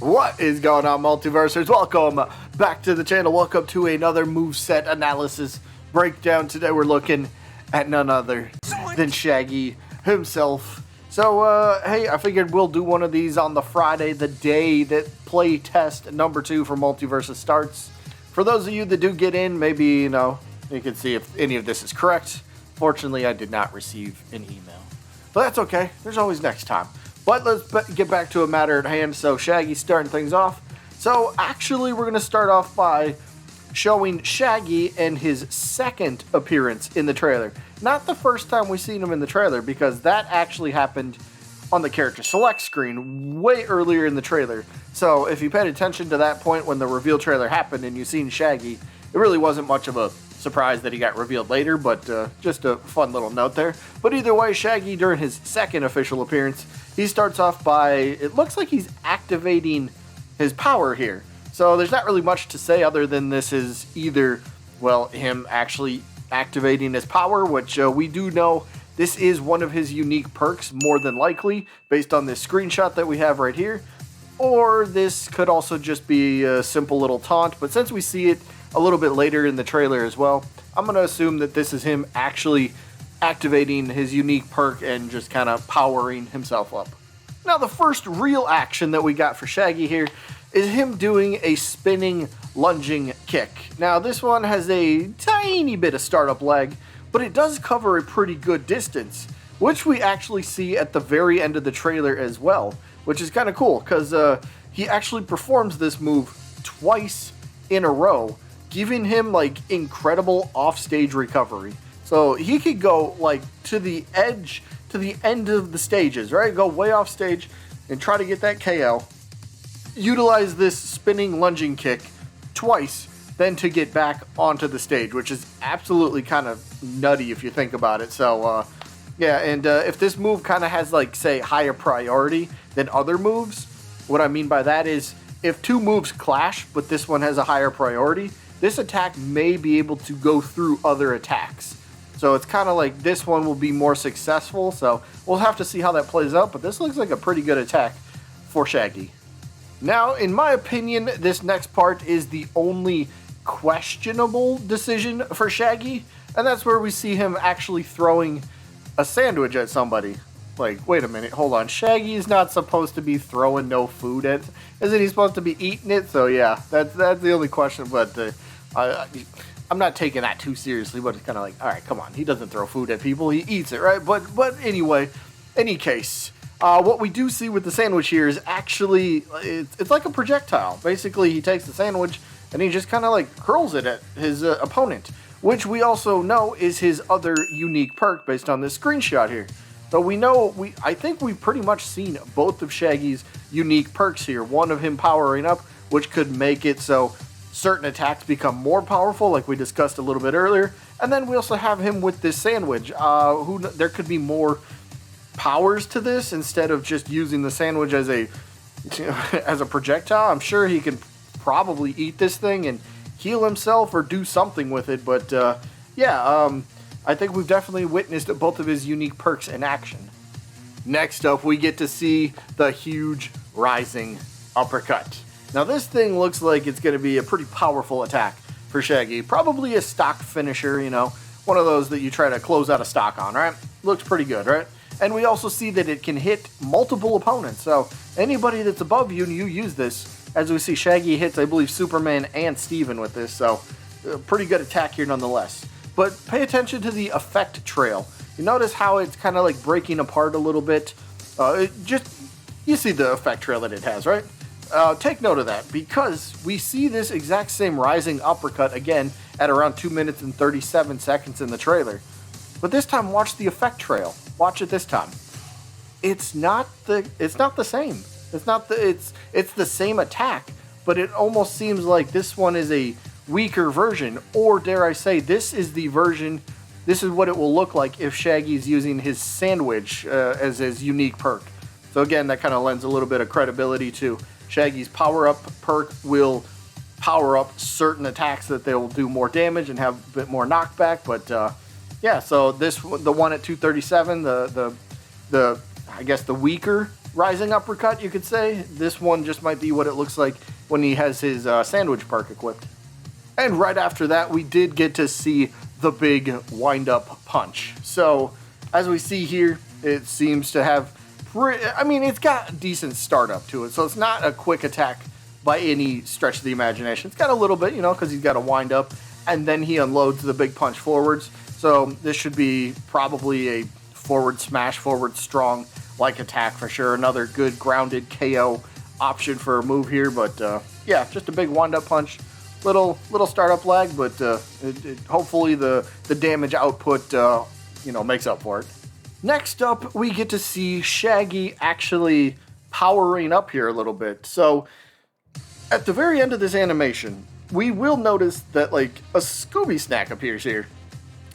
What is going on, Multiversers? Welcome back to the channel. Welcome to another moveset analysis breakdown. Today we're looking at none other than Shaggy himself. So, hey, I figured we'll do one of these on the Friday, the day that playtest number 2 for Multiversus starts. For those of you that do get in, maybe, you can see if any of this is correct. Fortunately, I did not receive an email. But that's okay. There's always next time. But let's get back to a matter at hand. So Shaggy's starting things off. So actually we're going to start off by showing Shaggy and his second appearance in the trailer. Not the first time we've seen him in the trailer, because that actually happened on the character select screen way earlier in the trailer. So if you paid attention to that point when the reveal trailer happened and you've seen Shaggy, it really wasn't much of a surprise that he got revealed later, but just a fun little note there. But either way, Shaggy, during his second official appearance, he starts off by, it looks like he's activating his power here. So there's not really much to say other than this is either, well, him actually activating his power, which we do know this is one of his unique perks, more than likely, based on this screenshot that we have right here. Or this could also just be a simple little taunt, but since we see it a little bit later in the trailer as well, I'm going to assume that this is him actually activating his unique perk and just kind of powering himself up. Now, the first real action that we got for Shaggy here is him doing a spinning lunging kick. Now, this one has a tiny bit of startup lag, but it does cover a pretty good distance, which we actually see at the very end of the trailer as well, which is kind of cool because he actually performs this move twice in a row, giving him like incredible offstage recovery. So he could go like to the edge, to the end of the stages, right? Go way off stage and try to get that KO. Utilize this spinning lunging kick twice, then to get back onto the stage, which is absolutely kind of nutty if you think about it. So yeah, and if this move kind of has like, say, higher priority than other moves, what I mean by that is if two moves clash, but this one has a higher priority, this attack may be able to go through other attacks. So it's kind of like this one will be more successful, so we'll have to see how that plays out, but this looks like a pretty good attack for Shaggy. Now, in my opinion, this next part is the only questionable decision for Shaggy, and that's where we see him actually throwing a sandwich at somebody. Like, wait a minute, hold on, Shaggy is not supposed to be throwing no food at, isn't he supposed to be eating it? So yeah, that's the only question, but I'm not taking that too seriously, but it's kind of like, all right, come on, he doesn't throw food at people, he eats it, right? But anyway, any case, what we do see with the sandwich here is actually, it's like a projectile. Basically, he takes the sandwich and he just kind of like hurls it at his opponent, which we also know is his other unique perk based on this screenshot here. So we know, I think we've pretty much seen both of Shaggy's unique perks here. One of him powering up, which could make it so certain attacks become more powerful, like we discussed a little bit earlier. And then we also have him with this sandwich. There could be more powers to this instead of just using the sandwich as a projectile. I'm sure he can probably eat this thing and heal himself or do something with it. But I think we've definitely witnessed both of his unique perks in action. Next up, we get to see the huge rising uppercut. Now this thing looks like it's going to be a pretty powerful attack for Shaggy. Probably a stock finisher, one of those that you try to close out a stock on, right? Looks pretty good, right? And we also see that it can hit multiple opponents. So anybody that's above you and you use this, as we see Shaggy hits, I believe, Superman and Steven with this. So pretty good attack here nonetheless. But pay attention to the effect trail. You notice how it's kind of like breaking apart a little bit. You see the effect trail that it has, right? Take note of that, because we see this exact same rising uppercut again at around 2 minutes and 37 seconds in the trailer. But this time, watch the effect trail. Watch it this time. It's not the same. It's the same attack, but it almost seems like this one is a weaker version, or dare I say, this is the version. This is what it will look like if Shaggy's using his sandwich as his unique perk. So again, that kind of lends a little bit of credibility to Shaggy's power-up perk. Will power up certain attacks that they will do more damage and have a bit more knockback. But yeah, so the one at 237, I guess the weaker rising uppercut, you could say. This one just might be what it looks like when he has his sandwich perk equipped. And right after that, we did get to see the big wind-up punch. So, as we see here, it seems to have, it's got a decent startup to it. So it's not a quick attack by any stretch of the imagination. It's got a little bit, because he's got to wind up, and then he unloads the big punch forwards. So this should be probably a forward smash, forward strong like attack for sure. Another good grounded KO option for a move here, but yeah, just a big wind-up punch. Little startup lag, but hopefully the damage output makes up for it. Next up, we get to see Shaggy actually powering up here a little bit. So at the very end of this animation, we will notice that like a Scooby snack appears here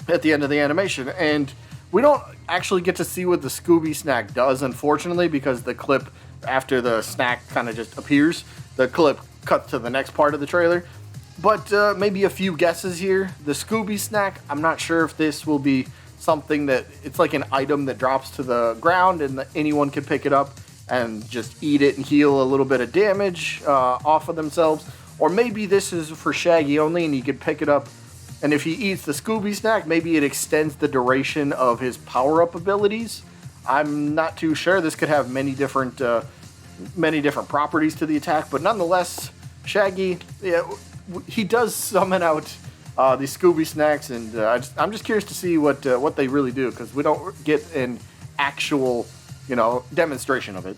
at the end of the animation, and we don't actually get to see what the Scooby snack does, unfortunately, because the clip after the snack kind of just appears, the clip cuts to the next part of the trailer. But maybe a few guesses here. The Scooby snack, I'm not sure if this will be something that, it's like an item that drops to the ground and anyone can pick it up and just eat it and heal a little bit of damage off of themselves. Or maybe this is for Shaggy only and he could pick it up, and if he eats the Scooby snack, maybe it extends the duration of his power-up abilities. I'm not too sure. This could have many different properties to the attack, but nonetheless, Shaggy, he does summon out the Scooby snacks, and I'm just curious to see what they really do, because we don't get an actual, demonstration of it.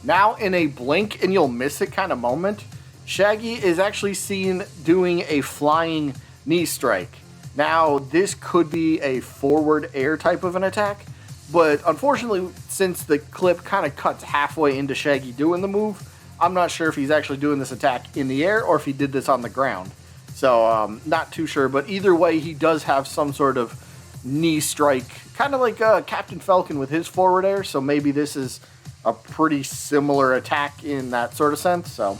Now, in a blink and you'll miss it kind of moment, Shaggy is actually seen doing a flying knee strike. Now, this could be a forward air type of an attack, but unfortunately, since the clip kind of cuts halfway into Shaggy doing the move, I'm not sure if he's actually doing this attack in the air or if he did this on the ground. So, not too sure, but either way, he does have some sort of knee strike, kind of like Captain Falcon with his forward air, so maybe this is a pretty similar attack in that sort of sense. So,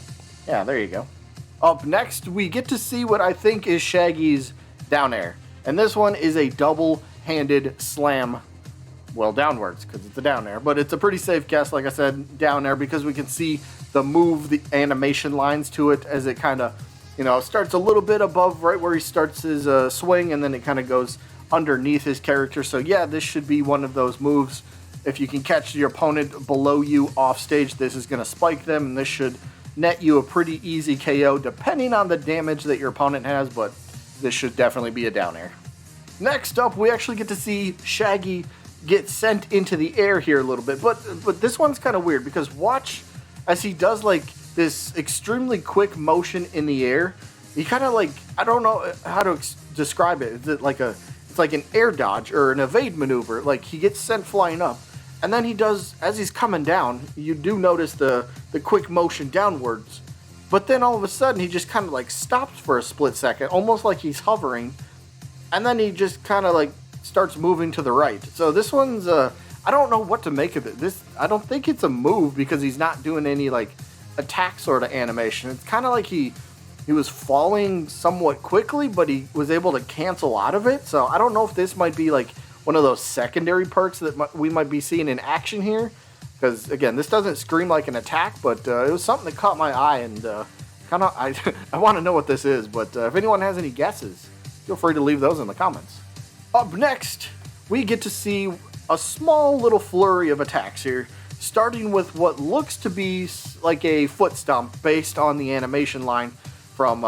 yeah, there you go. Up next, we get to see what I think is Shaggy's down air. And this one is a double-handed slam, well, downwards, because it's a down air. But it's a pretty safe guess, like I said, down air, because we can see the animation lines to it as it kind of, starts a little bit above right where he starts his swing, and then it kind of goes underneath his character. So yeah, this should be one of those moves. If you can catch your opponent below you off stage, this is going to spike them, and this should net you a pretty easy KO, depending on the damage that your opponent has, but this should definitely be a down air. Next up, we actually get to see Shaggy get sent into the air here a little bit, but this one's kind of weird, because watch as he does like this extremely quick motion in the air. He kind of like, I don't know how to describe it. Is it like it's like an air dodge or an evade maneuver. Like he gets sent flying up, and then he does, as he's coming down, you do notice the quick motion downwards, but then all of a sudden he just kind of like stops for a split second, almost like he's hovering, and then he just kind of like starts moving to the right. So this one's I don't know what to make of it. I don't think it's a move, because he's not doing any like attack sort of animation. It's kind of like he was falling somewhat quickly, but he was able to cancel out of it. So I don't know if this might be like one of those secondary perks that we might be seeing in action here, because again, this doesn't scream like an attack, but it was something that caught my eye, and kind of I want to know what this is. But if anyone has any guesses, feel free to leave those in the comments. Up next, we get to see a small little flurry of attacks here, starting with what looks to be like a foot stomp based on the animation line from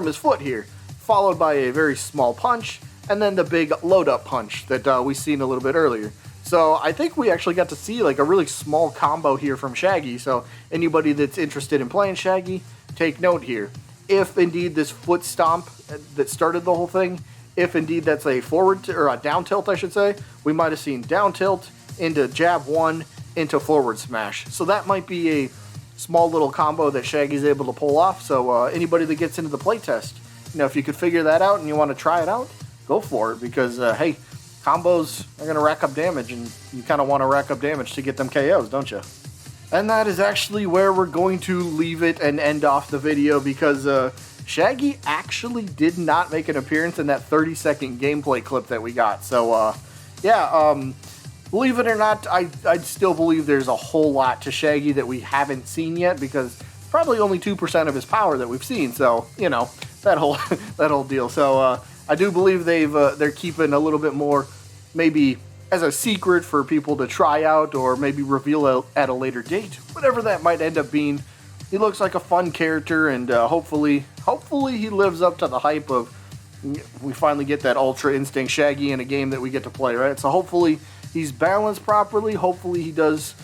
his foot here, followed by a very small punch, and then the big load up punch that we seen a little bit earlier. So I think we actually got to see like a really small combo here from Shaggy. So anybody that's interested in playing Shaggy, take note here. If indeed this foot stomp that started the whole thing, if indeed that's a forward or a down tilt, I should say, we might have seen down tilt into jab one into forward smash. So that might be a small little combo that Shaggy's able to pull off. So anybody that gets into the playtest, if you could figure that out and you want to try it out, go for it, because hey, combos are going to rack up damage, and you kind of want to rack up damage to get them KOs, don't you? And that is actually where we're going to leave it and end off the video, because Shaggy actually did not make an appearance in that 30-second gameplay clip that we got. So, yeah, believe it or not, I still believe there's a whole lot to Shaggy that we haven't seen yet, because probably only 2% of his power that we've seen. So, you know, that whole that whole deal. So I do believe they're keeping a little bit more, maybe as a secret for people to try out, or maybe reveal at a later date. Whatever that might end up being. He looks like a fun character, and hopefully he lives up to the hype of we finally get that Ultra Instinct Shaggy in a game that we get to play, right? So hopefully he's balanced properly. Hopefully he does,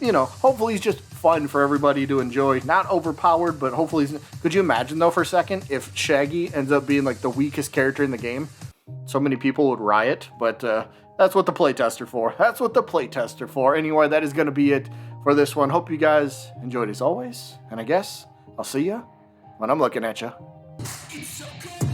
you know, hopefully he's just fun for everybody to enjoy. Not overpowered, but hopefully he's... Could you imagine, though, for a second, if Shaggy ends up being, like, the weakest character in the game? So many people would riot, but that's what the playtester for. That's what the playtester for. Anyway, that is going to be it for this one. Hope you guys enjoyed as always, and I guess I'll see ya when I'm looking at ya. It's so good.